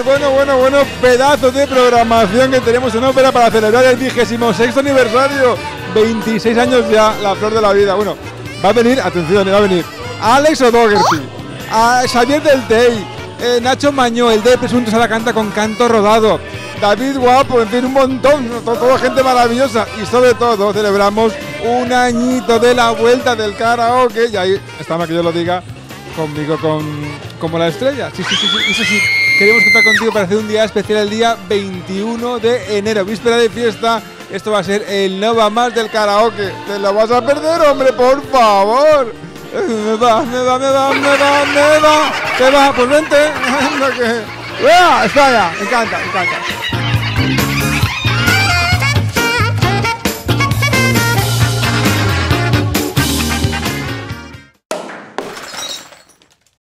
fenomenal. Bueno, pedazo de programación que tenemos en ópera para celebrar el 26º aniversario. 26 años ya, la flor de la vida. Bueno, va a venir, atención, va a venir Alex O'Doherty, a Xavier Del Tey, Nacho Mañó, el de Presuntos a la Canta con Canto Rodado, David Guapo, en fin, un montón, toda gente maravillosa. Y sobre todo celebramos un añito de la vuelta del karaoke. Y ahí está mal que yo lo diga, conmigo como la estrella. Sí, eso sí, queremos contar contigo para hacer un día especial el día 21 de enero, víspera de fiesta. Esto va a ser el no va más del karaoke. Te lo vas a perder, hombre, por favor. Me va, pues vente. Está ya, me encanta.